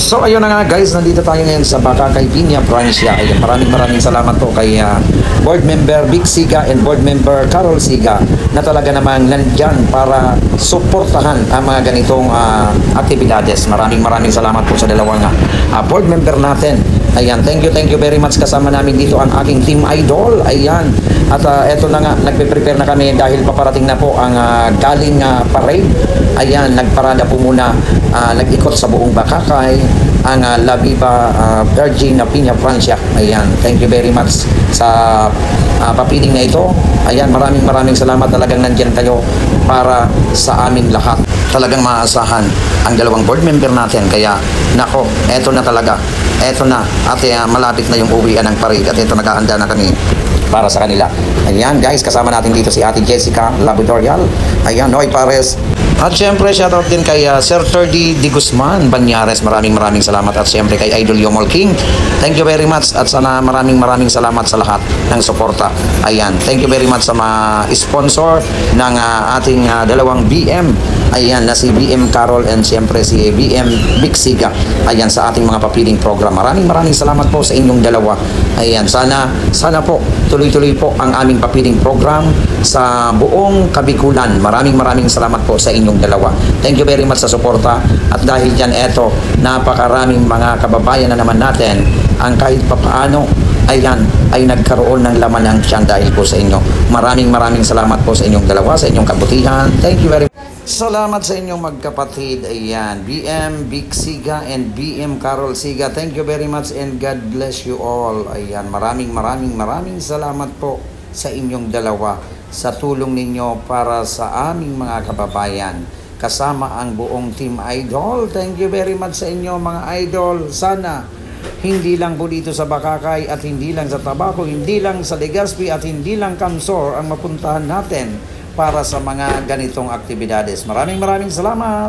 So ayun na nga guys, nandito tayo ngayon sa Bakakay, Piña, Francia. Ayun, maraming salamat po kay board member Vic Siga and board member Carol Siga na talaga namang nandyan para suportahan ang mga ganitong aktibidades. Maraming salamat po sa dalawang board member natin. Ayan, thank you very much. Kasama namin dito ang aking team idol. Ayan, at eto na nga, nagpe-prepare na kami dahil paparating na po ang galing parade. Ayan, nagparada po muna, nag-ikot sa buong Bakakay ang La Viva Virgin na Piña, Francia. Ayan, thank you very much sa papiling na ito. Ayan, maraming salamat. Talagang nandyan kayo para sa aming lahat. Talagang maaasahan ang dalawang board member natin. Kaya, nako, eto na talaga. Eto na. At malapit na yung uwian ng parade. At ito, nag-aanda na kami para sa kanila. Ayan, guys, kasama natin dito si Ate Jessica Labudorial. Ayan, Noy Pares. At syempre, shoutout din kay Sir Ferdy Di Guzman Banyares. Maraming salamat. At syempre kay Idol Yomol King. Thank you very much. At sana maraming salamat sa lahat ng suporta. Ayan, thank you very much sa mga sponsor ng ating dalawang BM. Ayan, na si BM Carol and syempre si BM Vic Siga. Ayan, sa ating mga papiling program. Maraming salamat po sa inyong dalawa. Ayan, sana po tuloy-tuloy po ang aming papiling program sa buong Kabikulan. Maraming salamat po sa inyong dalawa. Thank you very much sa suporta. At dahil dyan, eto, napakaraming mga kababayan na naman natin ang kahit papaano, ayan, ay nagkaroon ng laman ng tiyan dahil po sa inyo. Maraming salamat po sa inyong dalawa, sa inyong kabutihan. Thank you very much. Salamat sa inyong magkapatid. Ayan, BM Vic Siga and BM Carol Siga. Thank you very much and God bless you all. Ayan, maraming salamat po sa inyong dalawa sa tulong ninyo para sa aming mga kababayan. Kasama ang buong team idol. Thank you very much sa inyo mga idol. Sana hindi lang po dito sa Bakakay at hindi lang sa Tabaco, hindi lang sa Legazpi at hindi lang Camsor ang mapuntahan natin para sa mga ganitong aktibidades. Maraming salamat.